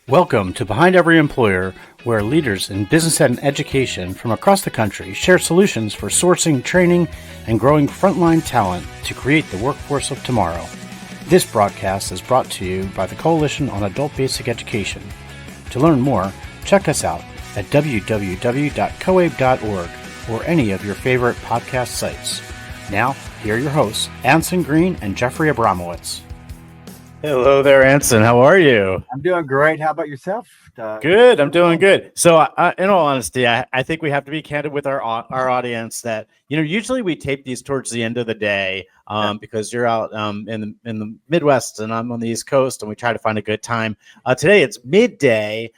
Welcome to Behind Every Employer, where leaders in business and education from across the country share solutions for sourcing, training, and growing frontline talent to create the workforce of tomorrow. This broadcast is brought to you by the Coalition on Adult Basic Education. To learn more, check us out at www.coabe.org or any of your favorite podcast sites. Now, here are your hosts, Anson Green and Jeffrey Abramowitz. Hello there, Anson. How are you? I'm doing great. How about yourself? Good. I'm doing good. So, in all honesty, I think we have to be candid with our audience that, usually we tape these towards the end of the day because you're out in the Midwest and I'm on the East Coast, and we try to find a good time. Today, it's midday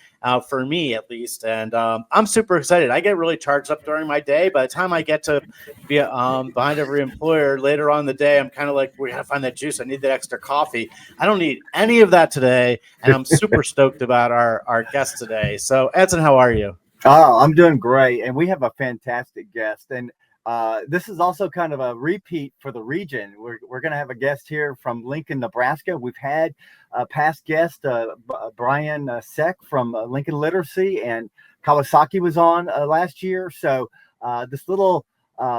for me, at least, and I'm super excited. I get really charged up during my day. By the time I get to be behind every employer later on in the day, I'm kind of like, we got to find that juice. I need that extra coffee. I don't need any of that today, and I'm super stoked about our guest today. So, Edson, how are you? Oh, I'm doing great, and we have a fantastic guest, and this is also kind of a repeat for the region. We're going to have a guest here from Lincoln, Nebraska. We've had a past guest, Brian Seck from Lincoln Literacy, and Kawasaki was on last year. So this little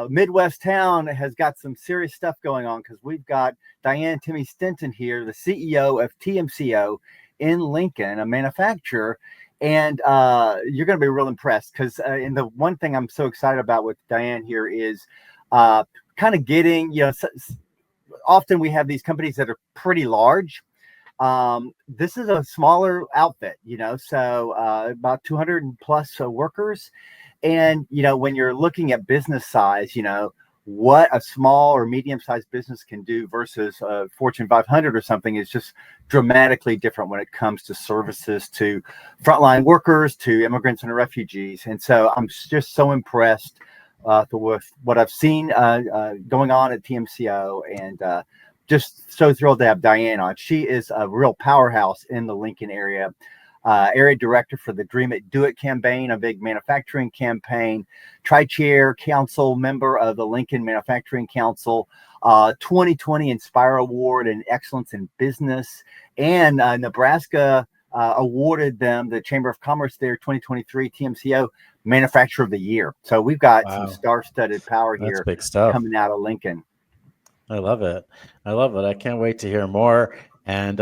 Midwest town has got some serious stuff going on because we've got Diane Temme Stinton here, the CEO of TMCO in Lincoln, a manufacturer. And you're going to be real impressed because and the one thing I'm so excited about with Diane here is kind of getting, often we have these companies that are pretty large. This is a smaller outfit, so about 200 plus workers. And, when you're looking at business size, what a small or medium-sized business can do versus a Fortune 500 or something is just dramatically different when it comes to services to frontline workers, to immigrants and refugees. And so I'm just so impressed with what I've seen going on at TMCO, and just so thrilled to have Diane on. She is a real powerhouse in the Lincoln area. Area director for the Dream It, Do It campaign, a big manufacturing campaign, tri-chair council member of the Lincoln Manufacturing Council, 2020 Inspire Award in Excellence in Business, and Nebraska awarded them, the Chamber of Commerce there, 2023 TMCO Manufacturer of the Year. So we've got some star-studded power here. Big stuff coming out of Lincoln. I love it. I can't wait to hear more. And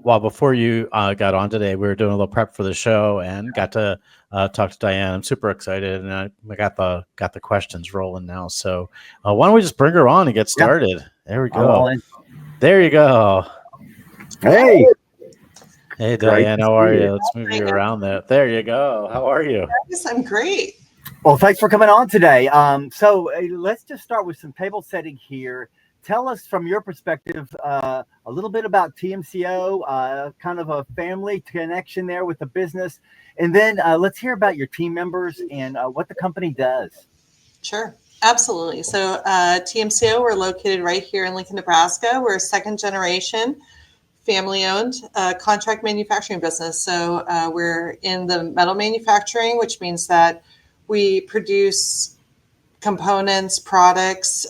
before you got on today, we were doing a little prep for the show and got to talk to Diane. I'm super excited, and I got the questions rolling now. So why don't we just bring her on and get started? Yeah. There we go. There you go. Hey, Diane, how are you? Let's move you around there. There you go. How are you? Yes, I'm great. Well, thanks for coming on today. So let's just start with some table setting here. Tell us from your perspective a little bit about TMCO, kind of a family connection there with the business. And then let's hear about your team members and what the company does. Sure, absolutely. So TMCO, we're located right here in Lincoln, Nebraska. We're a second generation family-owned contract manufacturing business. So we're in the metal manufacturing, which means that we produce components, products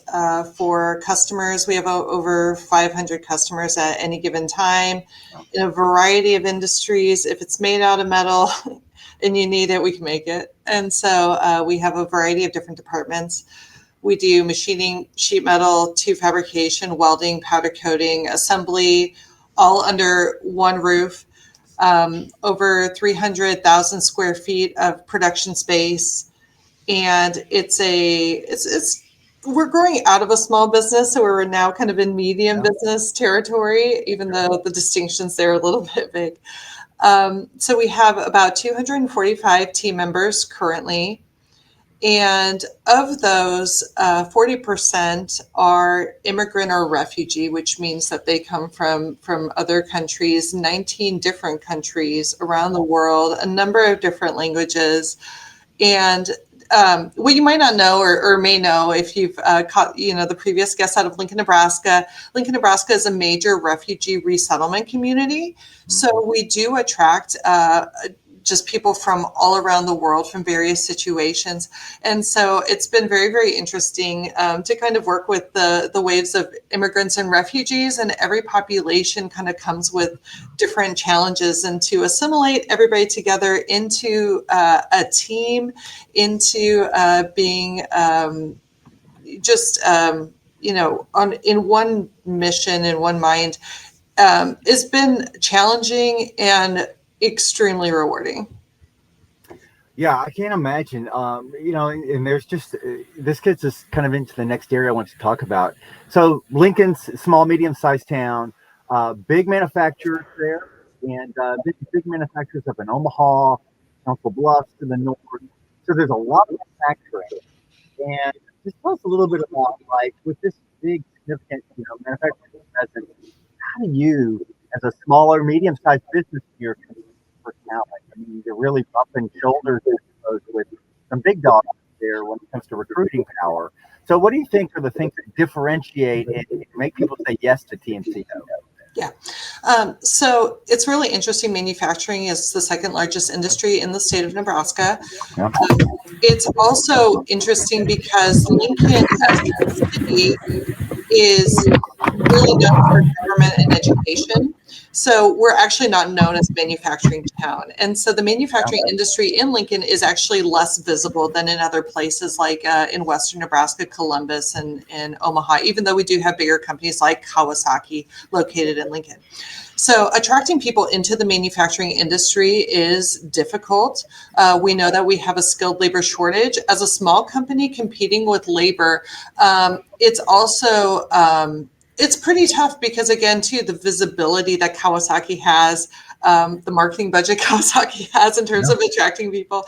for customers. We have over 500 customers at any given time in a variety of industries. If it's made out of metal and you need it, we can make it. And so we have a variety of different departments. We do machining, sheet metal, tube fabrication, welding, powder coating, assembly, all under one roof. Over 300,000 square feet of production space. And we're growing out of a small business, so we're now kind of in medium business territory, even though the distinctions there are a little bit big. So we have about 245 team members currently, and of those, 40% are immigrant or refugee, which means that they come from other countries, 19 different countries around the world, a number of different languages, and what you might not know or may know if you've caught, the previous guest out of Lincoln, Nebraska. Lincoln, Nebraska is a major refugee resettlement community. So we do attract just people from all around the world from various situations. And so it's been very, very interesting to kind of work with the waves of immigrants and refugees, and every population kind of comes with different challenges, and to assimilate everybody together into a team, into being in one mission, in one mind, has been challenging and extremely rewarding. Yeah, I can't imagine. And there's just this gets us kind of into the next area I want to talk about. So Lincoln's small, medium-sized town, big manufacturers there, and big manufacturers up in Omaha, Council Bluffs to the north. So there's a lot of manufacturing. And just tell us a little bit about, like, with this big, significant, manufacturing presence, how do you, as a smaller, medium-sized business here, personality? I mean, you're really bumping shoulders with some big dogs there when it comes to recruiting power. So, what do you think are the things that differentiate and make people say yes to TMCO? Yeah. So it's really interesting. Manufacturing is the second largest industry in the state of Nebraska. Yeah. It's also interesting because Lincoln as a city is really known for government and education. So we're actually not known as a manufacturing town. And so the manufacturing industry in Lincoln is actually less visible than in other places like in Western Nebraska, Columbus, and Omaha, even though we do have bigger companies like Kawasaki located in Lincoln. So attracting people into the manufacturing industry is difficult. We know that we have a skilled labor shortage. As a small company competing with labor, it's also it's pretty tough because, again, too, the visibility that Kawasaki has, the marketing budget Kawasaki has in terms of attracting people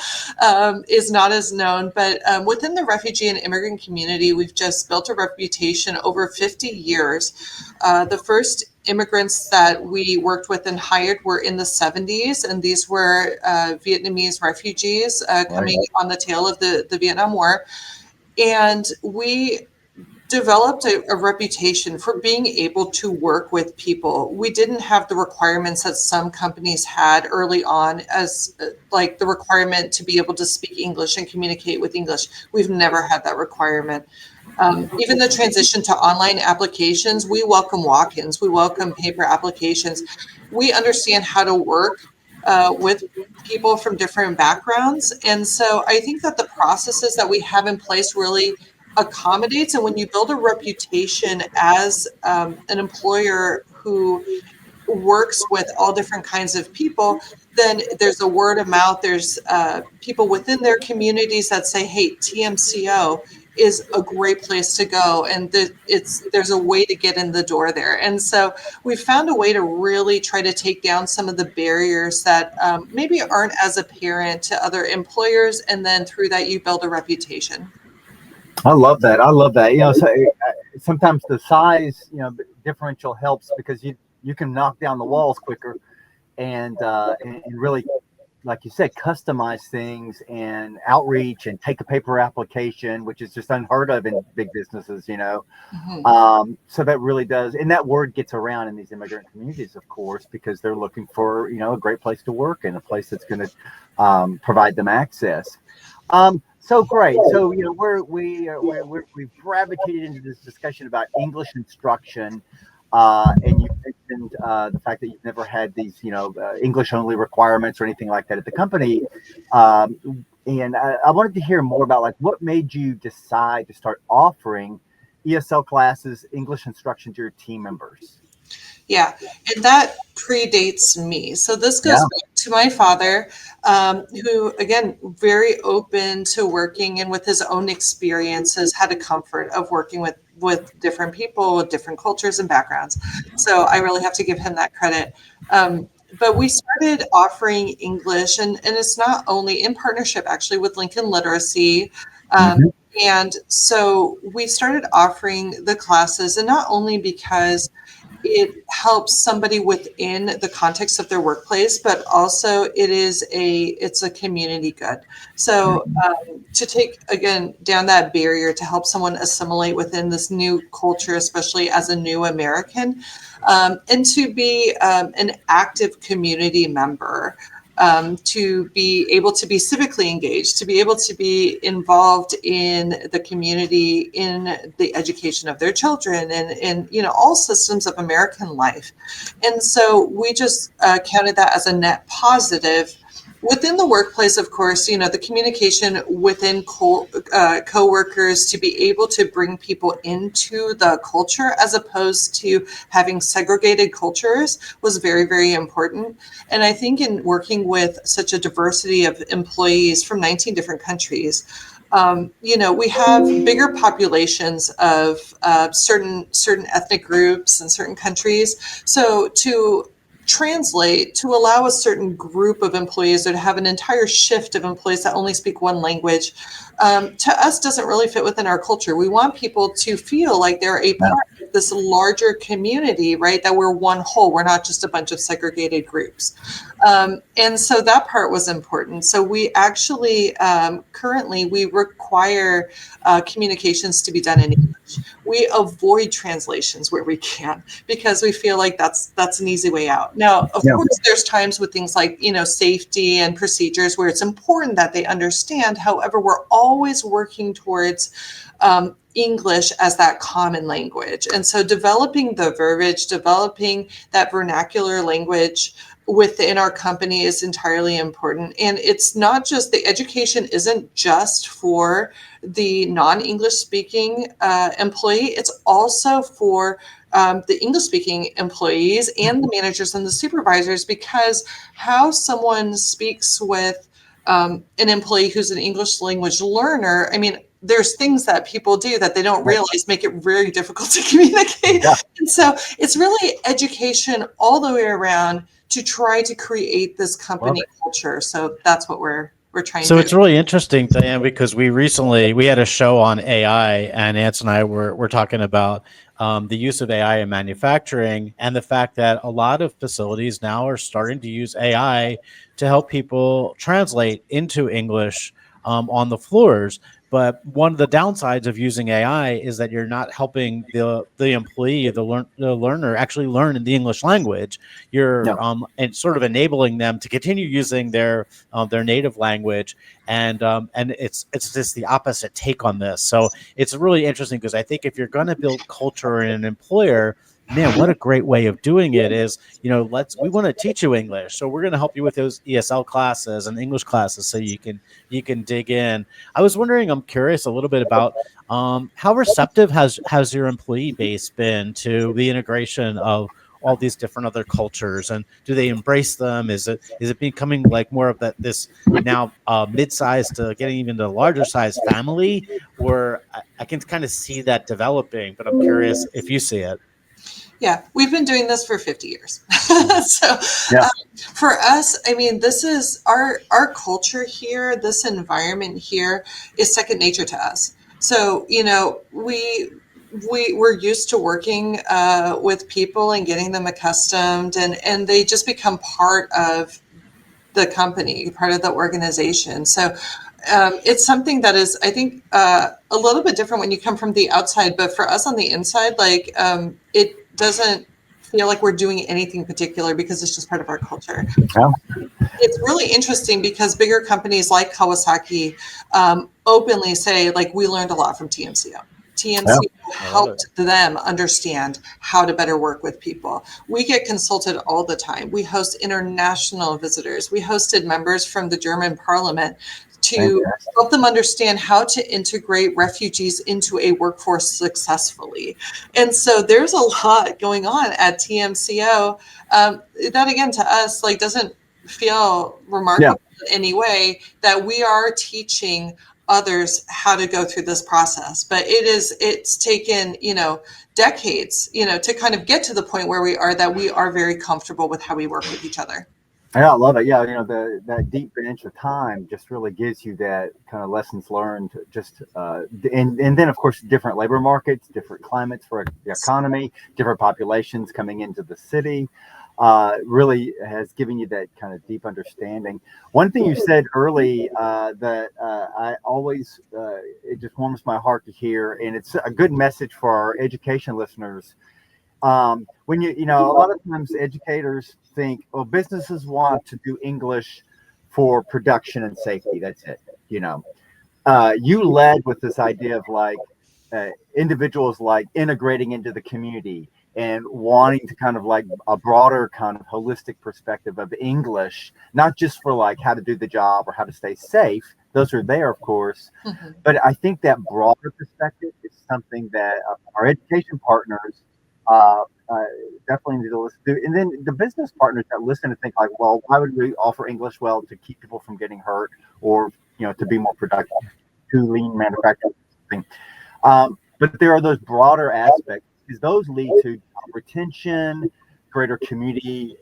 is not as known. But within the refugee and immigrant community, we've just built a reputation over 50 years. The first immigrants that we worked with and hired were in the 70s, and these were Vietnamese refugees coming on the tail of the Vietnam War. And we developed a reputation for being able to work with people. We didn't have the requirements that some companies had early on, as like the requirement to be able to speak English and communicate with English. We've never had that requirement. Even the transition to online applications, we welcome walk-ins, we welcome paper applications. We understand how to work with people from different backgrounds. And so I think that the processes that we have in place really accommodates. And when you build a reputation as an employer who works with all different kinds of people, then there's a word of mouth. There's people within their communities that say, hey, TMCO is a great place to go, and there's a way to get in the door there. And so we found a way to really try to take down some of the barriers that maybe aren't as apparent to other employers, and then through that you build a reputation. I love that. So sometimes the size, differential helps because you can knock down the walls quicker and really, like you said, customize things and outreach and take a paper application, which is just unheard of in big businesses, Mm-hmm. So that really does. And that word gets around in these immigrant communities, of course, because they're looking for, a great place to work and a place that's going to provide them access. So great. So, we've gravitated into this discussion about English instruction. And you mentioned the fact that you've never had these, English only requirements or anything like that at the company. And I wanted to hear more about, like, what made you decide to start offering ESL classes, English instruction to your team members? Yeah, and that predates me. So this goes back to my father, who, again, very open to working and with his own experiences, had a comfort of working with different people, with different cultures and backgrounds. So I really have to give him that credit. But we started offering English, and it's not only in partnership, actually, with Lincoln Literacy. And so we started offering the classes, and not only because it helps somebody within the context of their workplace, but also it's a community good. So to take, again, down that barrier to help someone assimilate within this new culture, especially as a new American, and to be an active community member. to be able to be civically engaged, to be able to be involved in the community, in the education of their children, and all systems of American life. And so we just counted that as a net positive. Within the workplace, of course, the communication within coworkers to be able to bring people into the culture as opposed to having segregated cultures was very, very important. And I think in working with such a diversity of employees from 19 different countries, we have bigger populations of certain ethnic groups and certain countries. So to translate, to allow a certain group of employees or to have an entire shift of employees that only speak one language, to us doesn't really fit within our culture. We want people to feel like they're a part of this larger community, right? That we're one whole. We're not just a bunch of segregated groups. And so that part was important. So we actually, currently, we require communications to be done in English. We avoid translations where we can, because we feel like that's an easy way out. Now, of course, there's times with things like, safety and procedures where it's important that they understand. However, we're always working towards English as that common language. And so developing the verbiage, developing that vernacular language within our company is entirely important. And it's not just, the education isn't just for the non-English speaking employee, it's also for the English speaking employees and the managers and the supervisors, because how someone speaks with an employee who's an English language learner, I mean, there's things that people do that they don't realize make it very difficult to communicate. Yeah. And so it's really education all the way around to try to create this company culture. So that's what we're trying to do. So it's really interesting, Diane, because we had a show on AI, and Nance and I were talking about the use of AI in manufacturing, and the fact that a lot of facilities now are starting to use AI to help people translate into English on the floors. But one of the downsides of using AI is that you're not helping the employee, the learner, actually learn in the English language. You're and sort of enabling them to continue using their native language, and it's just the opposite take on this. So it's really interesting, because I think if you're going to build culture in an employer, man, what a great way of doing it is, we want to teach you English, so we're going to help you with those ESL classes and English classes so you can dig in. I was wondering, I'm curious a little bit about how receptive has your employee base been to the integration of all these different other cultures, and do they embrace them? Is it becoming like more of this now mid-sized to getting even to a larger size family, or I can kind of see that developing, but I'm curious if you see it. Yeah, we've been doing this for 50 years. So for us, I mean, this is our culture here, this environment here is second nature to us. So, we're used to working with people and getting them accustomed, and they just become part of the company, part of the organization. So it's something that is, I think, a little bit different when you come from the outside, but for us on the inside, like it doesn't feel like we're doing anything particular, because it's just part of our culture. Yeah. It's really interesting because bigger companies like Kawasaki openly say, like, we learned a lot from TMCO. TMCO helped them understand how to better work with people. We get consulted all the time. We host international visitors. We hosted members from the German parliament to help them understand how to integrate refugees into a workforce successfully. And so there's a lot going on at TMCO that, again, to us, like, doesn't feel remarkable in any way, that we are teaching others how to go through this process. But it's taken, decades, to kind of get to the point where we are, that we are very comfortable with how we work with each other. Yeah, I love it. Yeah, that deep bench of time just really gives you that kind of lessons learned. Just and then of course different labor markets, different climates for the economy, different populations coming into the city. Really has given you that kind of deep understanding. One thing you said early that I always it just warms my heart to hear, and it's a good message for our education listeners. When a lot of times educators think, well, businesses want to do English for production and safety. That's it. You led with this idea of like individuals like integrating into the community and wanting to kind of like a broader kind of holistic perspective of English, not just for like how to do the job or how to stay safe. Those are there, of course. Mm-hmm. But I think that broader perspective is something that our education partners uh, uh, definitely need to listen to. And then the business partners that listen and think like, well, why would we offer English? Well, to keep people from getting hurt or, to be more productive, to lean manufacturing. But there are those broader aspects because those lead to retention, greater community,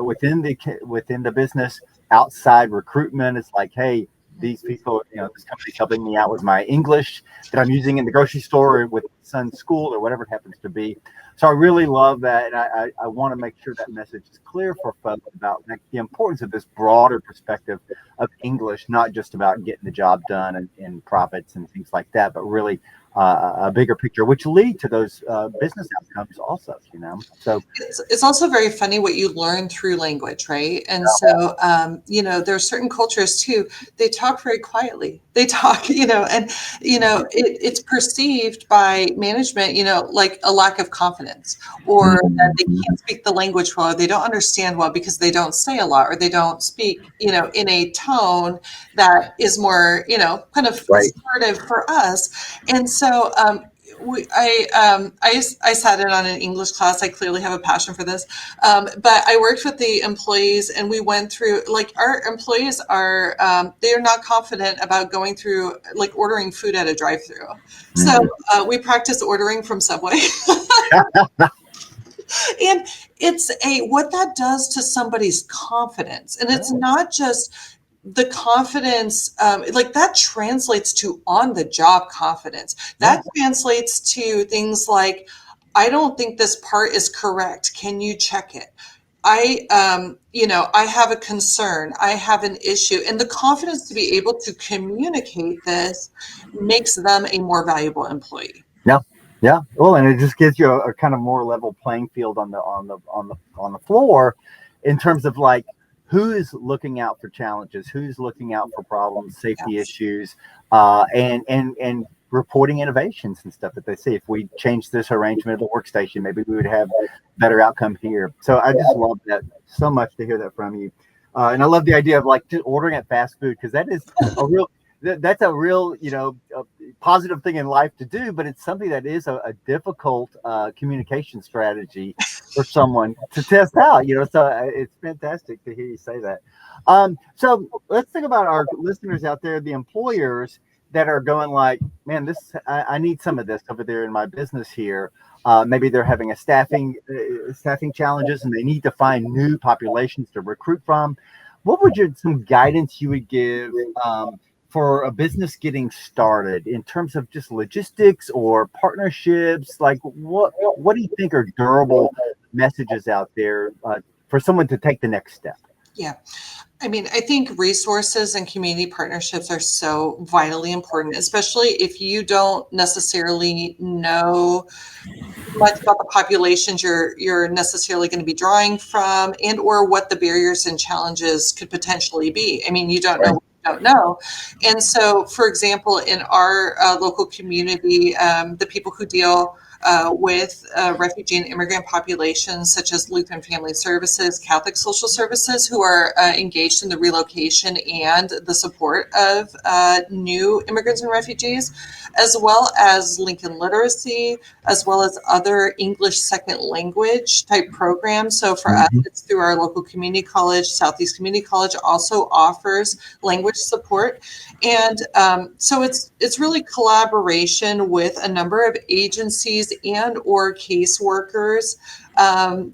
within the business. Outside recruitment, it's like, hey, these people, this company's helping me out with my English that I'm using in the grocery store or with son's school or whatever it happens to be. So I really love that, and I want to make sure that message is clear for folks about the importance of this broader perspective of English, not just about getting the job done and profits and things like that, but really a bigger picture, which lead to those business outcomes also, So it's also very funny what you learn through language, right? And so, there are certain cultures too, they talk very quietly. They talk, it's perceived by management, like a lack of confidence, or that they can't speak the language well, or they don't understand well because they don't say a lot, or they don't speak, in a tone that is more, kind of assertive for us. And so I sat in on an English class. I clearly have a passion for this, but I worked with the employees, and we went through like our employees are they are not confident about going through like ordering food at a drive-through. So we practice ordering from Subway. And it's what that does to somebody's confidence, and it's not just the confidence, like that translates to on the job confidence. That translates to things like, I don't think this part is correct. Can you check it? I have a concern. I have an issue. And the confidence to be able to communicate this makes them a more valuable employee. Yeah. Well, and it just gives you a kind of more level playing field on the floor in terms of like, who's looking out for challenges, who's looking out for problems, safety issues, and reporting innovations and stuff that they see. If we change this arrangement of the workstation, maybe we would have better outcome here. So I just love that so much to hear that from you. And I love the idea of like just ordering at fast food, because that is that's a real, positive thing in life to do, but it's something that is a difficult communication strategy for someone to test out, so it's fantastic to hear you say that. So let's think about our listeners out there, the employers that are going like, man, I need some of this over there in my business here. Maybe they're having a staffing challenges and they need to find new populations to recruit from. What would some guidance you would give for a business getting started in terms of just logistics or partnerships? Like what do you think are durable messages out there for someone to take the next step? Yeah. I mean, I think resources and community partnerships are so vitally important, especially if you don't necessarily know much about the populations you're necessarily going to be drawing from, and or what the barriers and challenges could potentially be. I mean, you don't know. Don't know. And so, for example, in our local community, the people who deal with refugee and immigrant populations, such as Lutheran Family Services, Catholic Social Services, who are engaged in the relocation and the support of new immigrants and refugees, as well as Lincoln Literacy, as well as other English second language type programs. So for us, it's through our local community college. Southeast Community College also offers language support. And so it's really collaboration with a number of agencies and or caseworkers.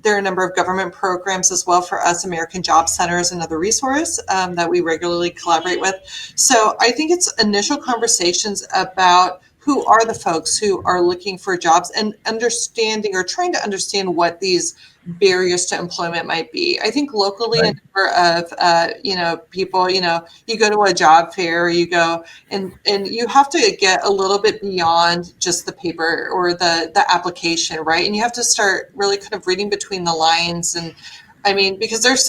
There are a number of government programs as well. For us, American Job Center is another resource that we regularly collaborate with. So I think it's initial conversations about who are the folks who are looking for jobs and understanding or trying to understand what these barriers to employment might be. I think locally, a number of people, you go to a job fair, you go and you have to get a little bit beyond just the paper or the application, right? And you have to start really kind of reading between the lines. And I mean, because there's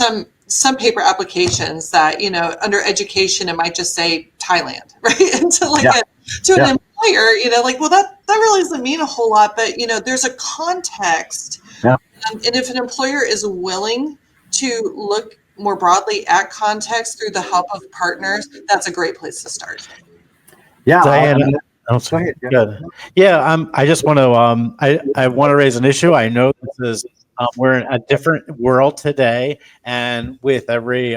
some paper applications that, under education, it might just say Thailand, right? And to an employer, well, that really doesn't mean a whole lot, but there's a context. Yeah. And if an employer is willing to look more broadly at context through the help of partners, that's a great place to start. Yeah. Diane, go ahead. Good. Yeah. I just want to, I want to raise an issue. I know this is, we're in a different world today, and with every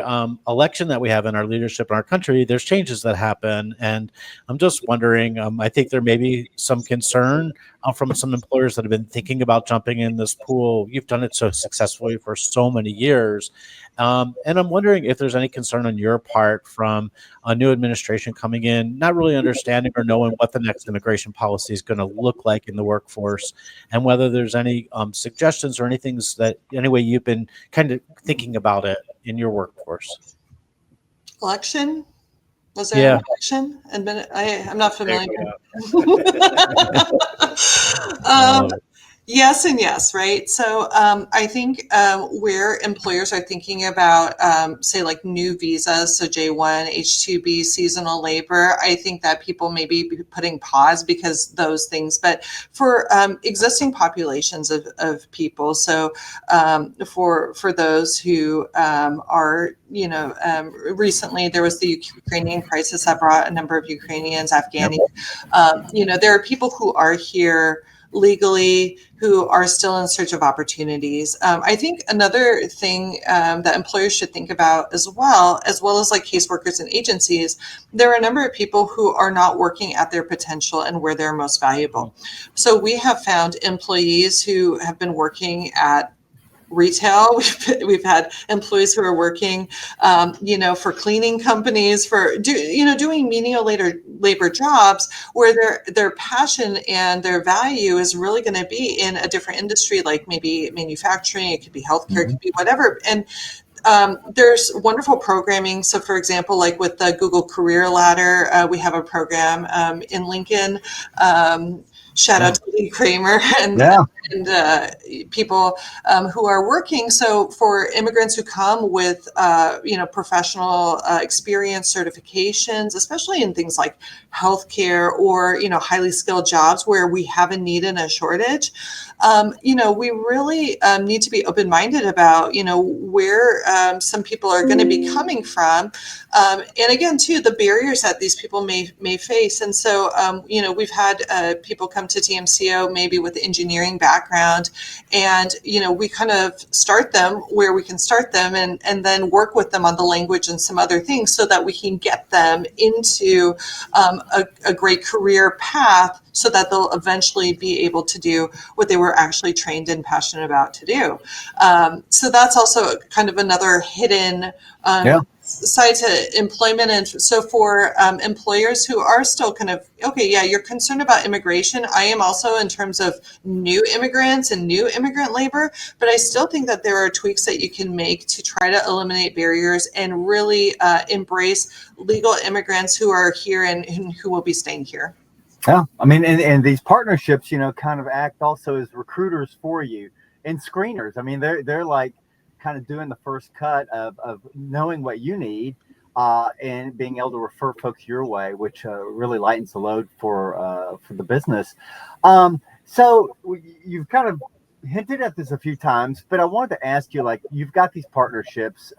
election that we have in our leadership in our country, there's changes that happen. And I'm just wondering, I think there may be some concern from some employers that have been thinking about jumping in this pool. You've done it so successfully for so many years. And I'm wondering if there's any concern on your part from a new administration coming in, not really understanding or knowing what the next immigration policy is going to look like in the workforce, and whether there's any suggestions or anything that anyway you've been kind of thinking about it in your workforce. Election? Was there an election? I'm not familiar. Yes and yes, right? So I think where employers are thinking about, say, like new visas, so J1, H2B, seasonal labor, I think that people may be putting pause because those things. But for existing populations of people, so for those who are, recently there was the Ukrainian crisis that brought a number of Ukrainians, Afghani. There are people who are here legally who are still in search of opportunities. I think another thing that employers should think about as well as like caseworkers and agencies, there are a number of people who are not working at their potential and where they're most valuable. So we have found employees who have been working at retail. We've had employees who are working, for cleaning companies, for doing menial labor jobs where their passion and their value is really going to be in a different industry, like maybe manufacturing. It could be healthcare, it could be whatever. And there's wonderful programming. So, for example, like with the Google Career Ladder, we have a program in Lincoln. Shout out to Lee Kramer and people who are working. So for immigrants who come with, professional experience, certifications, especially in things like healthcare or, highly skilled jobs where we have a need and a shortage, we really need to be open-minded about, where some people are going to be coming from. And again, too, the barriers that these people may face. And so, we've had people come to TMCO maybe with engineering background, and, we kind of start them where we can start them and then work with them on the language and some other things so that we can get them into a great career path so that they'll eventually be able to do what they were actually trained and passionate about to do. So that's also kind of another hidden side to employment. And so for employers who are still kind of, you're concerned about immigration. I am also in terms of new immigrants and new immigrant labor, but I still think that there are tweaks that you can make to try to eliminate barriers and really embrace legal immigrants who are here and who will be staying here. Yeah, I mean, and these partnerships, kind of act also as recruiters for you and screeners. I mean, they're like kind of doing the first cut of knowing what you need and being able to refer folks your way, which really lightens the load for the business. So you've kind of hinted at this a few times, but I wanted to ask you, like, you've got these partnerships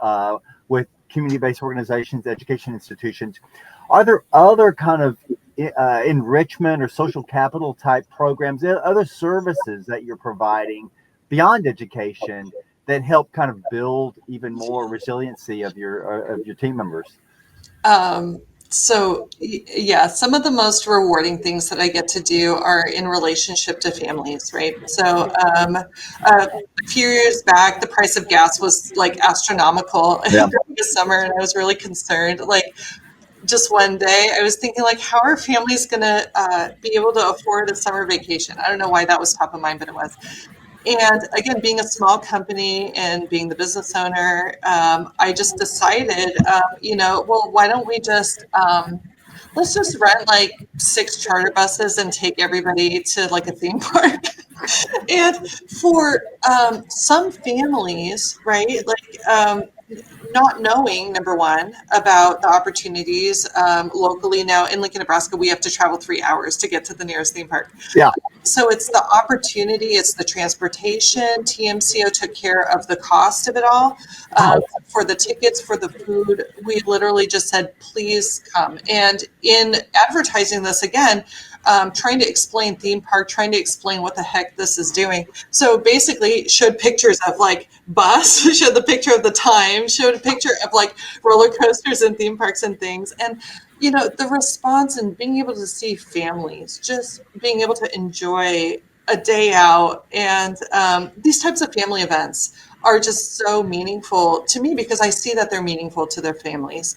with community-based organizations, education institutions. Are there other kind of enrichment or social capital type programs, other services that you're providing beyond education that help kind of build even more resiliency of your team members? So some of the most rewarding things that I get to do are in relationship to families, right? So a few years back, the price of gas was like astronomical this summer, and I was really concerned. Like, just one day I was thinking, like, how are families going to be able to afford a summer vacation? I don't know why that was top of mind, but it was. And again, being a small company and being the business owner, I just decided, well, why don't we just let's just rent like 6 charter buses and take everybody to like a theme park. And for some families, right, like not knowing, number one, about the opportunities locally. Now in Lincoln, Nebraska, we have to travel 3 hours to get to the nearest theme park. Yeah. So it's the opportunity, it's the transportation. TMCO took care of the cost of it all. For the tickets, for the food, we literally just said, please come. And in advertising this again, trying to explain theme park, trying to explain what the heck this is doing. So basically showed pictures of like bus, showed the picture of the time, showed a picture of like roller coasters and theme parks and things. And the response and being able to see families, just being able to enjoy a day out. And these types of family events are just so meaningful to me because I see that they're meaningful to their families.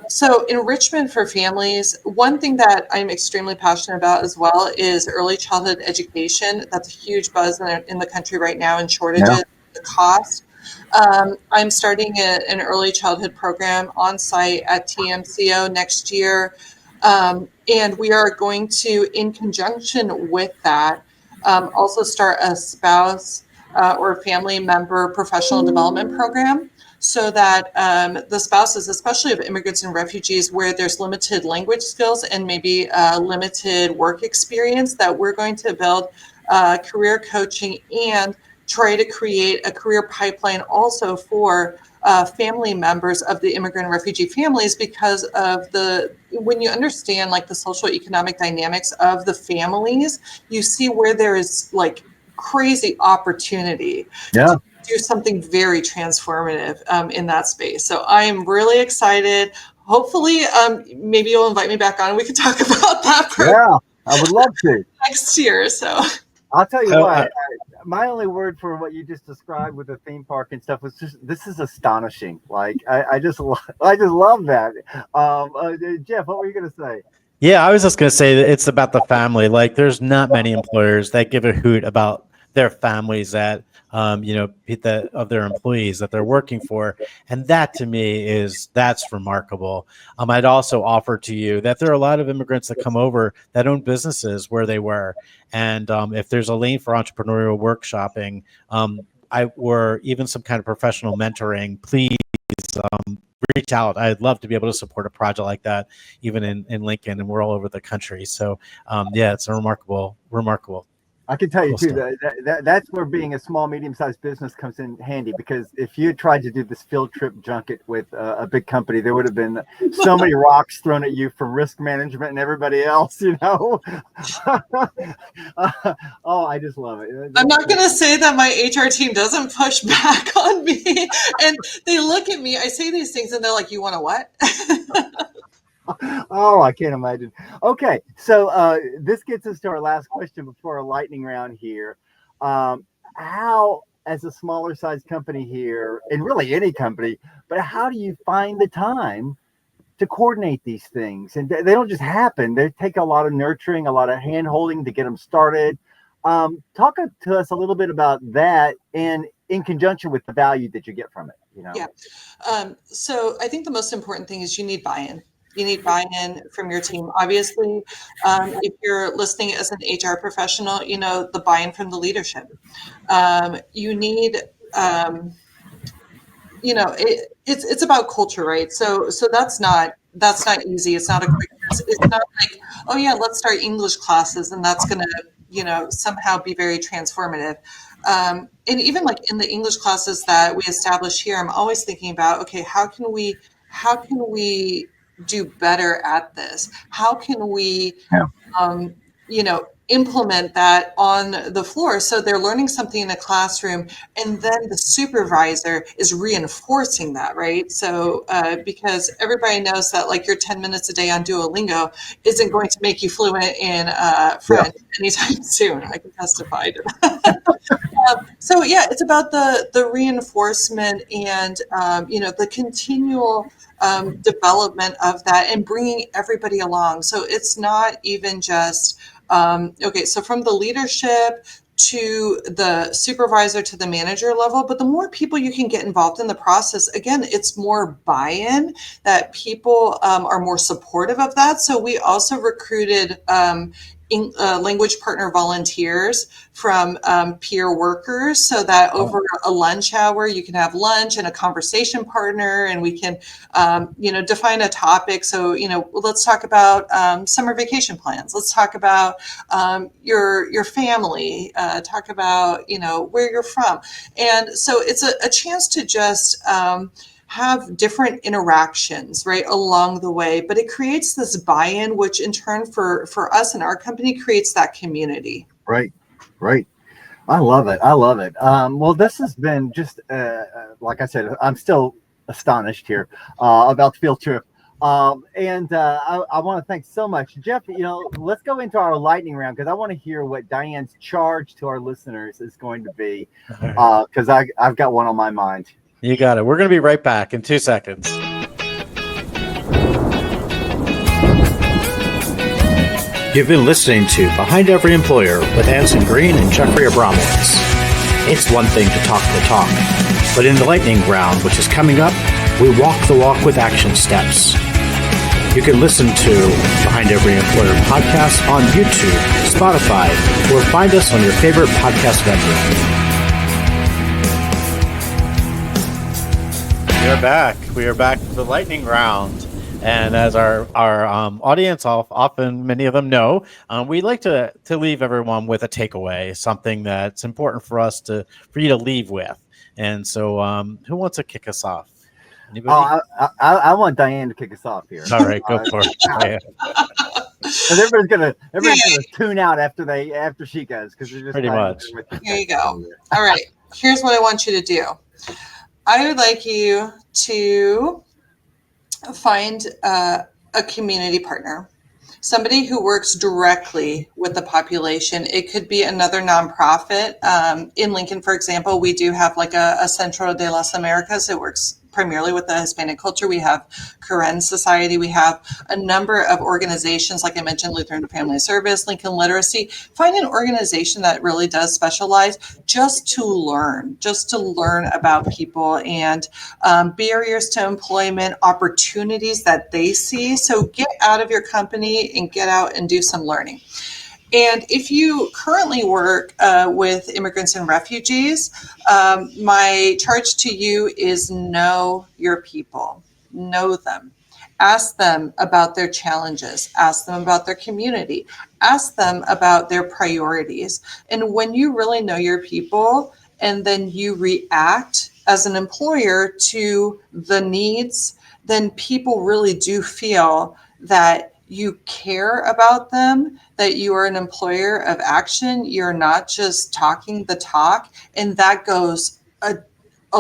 So enrichment for families, one thing that I'm extremely passionate about as well is early childhood education. That's a huge buzz in the country right now, and shortages, the cost. I'm starting an early childhood program on site at TMCO next year. And we are going to, in conjunction with that, also start a spouse or family member professional development program so that the spouses, especially of immigrants and refugees, where there's limited language skills and maybe limited work experience, that we're going to build career coaching and try to create a career pipeline also for family members of the immigrant and refugee families, because of when you understand like the social economic dynamics of the families, you see where there is like crazy opportunity to do something very transformative in that space. So I'm really excited. Hopefully, maybe you'll invite me back on and we can talk about that Yeah, I would love to. next year. So I'll tell you what, my only word for what you just described with the theme park and stuff was just, this is astonishing. Like, I just love that. Jeff, what were you going to say? Yeah, I was just going to say that it's about the family. Like, there's not many employers that give a hoot about their families that, of their employees that they're working for. And that to me that's remarkable. I'd also offer to you that there are a lot of immigrants that come over that own businesses where they were. And if there's a lane for entrepreneurial workshopping, or even some kind of professional mentoring, please, reach out. I'd love to be able to support a project like that, even in Lincoln, and we're all over the country. So it's a remarkable. I can tell you Cool too that's where being a small, medium-sized business comes in handy, because if you had tried to do this field trip junket with a big company, there would have been so many rocks thrown at you from risk management and everybody else. Oh, I just love it. I'm not going to say that my HR team doesn't push back on me, and they look at me. I say these things and they're like, "You want to what?" Oh, I can't imagine. Okay, so this gets us to our last question before our lightning round here. How, as a smaller size company here, and really any company, but how do you find the time to coordinate these things? And they don't just happen. They take a lot of nurturing, a lot of hand holding to get them started. Talk to us a little bit about that, and in conjunction with the value that you get from it. Yeah. So I think the most important thing is you need buy-in. You need buy-in from your team. Obviously, if you're listening as an HR professional, the buy-in from the leadership. You need, it's about culture, right? So that's not easy. It's not a quick. It's not like, oh yeah, let's start English classes and that's going to, somehow be very transformative. And even like in the English classes that we establish here, I'm always thinking about, okay, how can we do better at this? How can we, implement that on the floor so they're learning something in a classroom, and then the supervisor is reinforcing that, right? So because everybody knows that like your 10 minutes a day on Duolingo isn't going to make you fluent in French anytime soon. I can testify to that. So yeah, it's about the reinforcement and the continual development of that and bringing everybody along. So it's not even just okay. So from the leadership to the supervisor to the manager level, but the more people you can get involved in the process, again, it's more buy-in, that people are more supportive of that. So we also recruited language partner volunteers from peer workers, so that over a lunch hour you can have lunch and a conversation partner, and we can define a topic. So let's talk about summer vacation plans, let's talk about your family, talk about where you're from. And so it's a chance to just have different interactions right along the way, but it creates this buy-in, which in turn for us and our company creates that community. Right. I love it. Well, this has been just like I said, I'm still astonished here about the field trip. And I want to thank so much, Jeff. Let's go into our lightning round, because I want to hear what Diane's charge to our listeners is going to be, because I've got one on my mind. You got it. We're going to be right back in 2 seconds. You've been listening to Behind Every Employer with Anson Green and Jeffrey Abramowitz. It's one thing to talk the talk, but in the lightning round, which is coming up, we walk the walk with action steps. You can listen to Behind Every Employer podcast on YouTube, Spotify, or find us on your favorite podcast venue. We are back for the lightning round. And as our audience, often many of them know, we like to leave everyone with a takeaway, something that's important for you to leave with. And so who wants to kick us off? Anybody? I want Diane to kick us off here. All right, go for it. And everybody's gonna tune out after she goes, because they're just pretty much. Here you go. All right. Here's what I want you to do. I would like you to find a community partner, somebody who works directly with the population. It could be another nonprofit. In Lincoln, for example, we do have like a Centro de las Americas. It works primarily with the Hispanic culture. We have Karen Society. We have a number of organizations, like I mentioned, Lutheran Family Service, Lincoln Literacy. Find an organization that really does specialize just to learn about people and barriers to employment, opportunities that they see. So get out of your company and get out and do some learning. And if you currently work with immigrants and refugees, my charge to you is know your people, know them. Ask them about their challenges, ask them about their community, ask them about their priorities. And when you really know your people and then you react as an employer to the needs, then people really do feel that you care about them, that you are an employer of action. You're not just talking the talk. And that goes a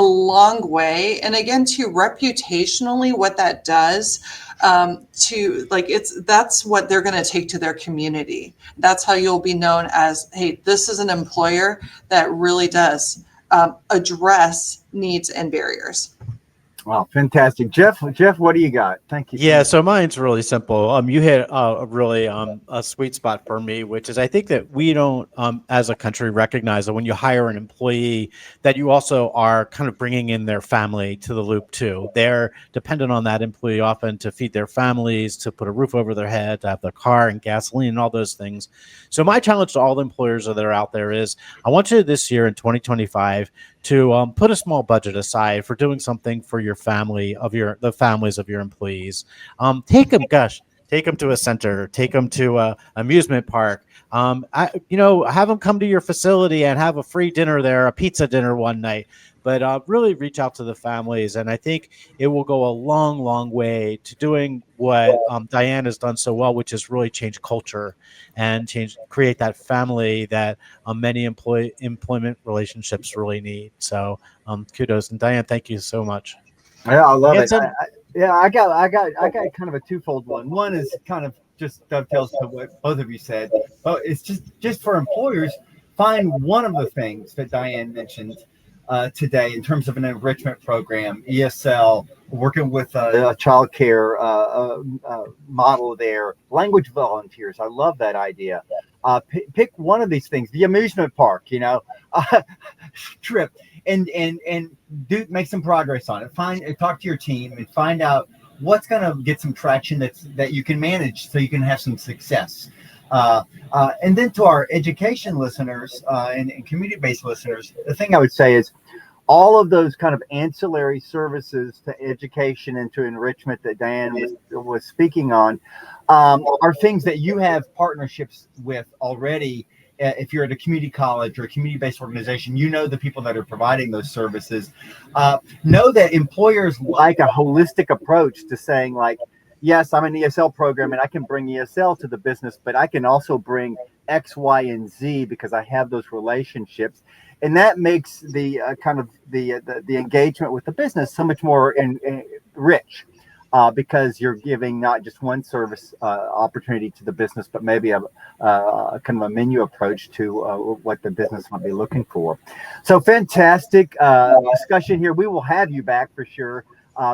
long way. And again, to reputationally, what that does that's what they're going to take to their community. That's how you'll be known as, hey, this is an employer that really does address needs and barriers. Wow, fantastic. Jeff, what do you got? Thank you. Yeah, so mine's really simple. You hit a really a sweet spot for me, which is I think that we don't, as a country, recognize that when you hire an employee, that you also are kind of bringing in their family to the loop too. They're dependent on that employee often to feed their families, to put a roof over their head, to have their car and gasoline and all those things. So my challenge to all the employers that are out there is, I want you this year in 2025 to put a small budget aside for doing something for your family, the families of your employees. Take them to a center, take them to a amusement park. Have them come to your facility and have a free dinner there, a pizza dinner one night. But really reach out to the families, and I think it will go a long, long way to doing what Diane has done so well, which is really change culture and create that family that many employment relationships really need. So kudos, and Diane, thank you so much. Yeah, I love it. I got kind of a twofold one. One is kind of just dovetails to what both of you said. It's just for employers, find one of the things that Diane mentioned today in terms of an enrichment program, ESL, working with a child care model there, language volunteers. I love that idea. Pick one of these things, the amusement park, trip, and make some progress on it. Talk to your team and find out what's going to get some traction that you can manage so you can have some success. And then to our education listeners and community-based listeners, the thing I would say is all of those kind of ancillary services to education and to enrichment that Diane was speaking on are things that you have partnerships with already. If you're at a community college or a community-based organization, you know the people that are providing those services. Know that employers like a holistic approach to saying, like, yes, I'm an ESL program and I can bring ESL to the business, but I can also bring X, Y, and Z because I have those relationships. And that makes the the engagement with the business so much more rich. Because you're giving not just one service opportunity to the business, but maybe a kind of a menu approach to what the business might be looking for. So fantastic discussion here. We will have you back for sure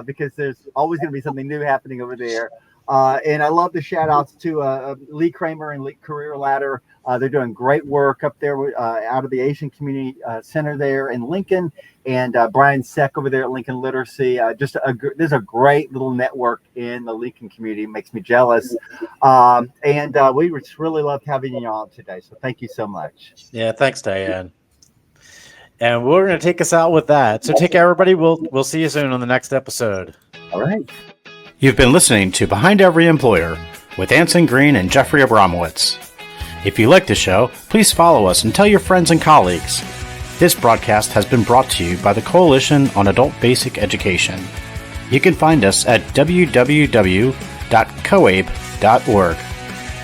because there's always going to be something new happening over there. And I love the shout outs to Lee Kramer and Lee Career Ladder. They're doing great work up there out of the Asian Community Center there in Lincoln, and Brian Seck over there at Lincoln Literacy. There's a great little network in the Lincoln community. It makes me jealous. And we just really loved having you on today. So thank you so much. Yeah, thanks, Diane. And we're going to take us out with that. So take care, everybody. We'll see you soon on the next episode. All right. You've been listening to Behind Every Employer with Anson Green and Jeffrey Abramowitz. If you like the show, please follow us and tell your friends and colleagues. This broadcast has been brought to you by the Coalition on Adult Basic Education. You can find us at www.coabe.org.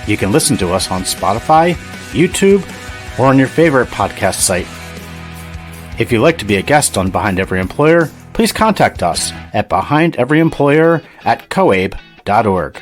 You can listen to us on Spotify, YouTube, or on your favorite podcast site. If you'd like to be a guest on Behind Every Employer, please contact us at behindeveryemployer@coabe.org.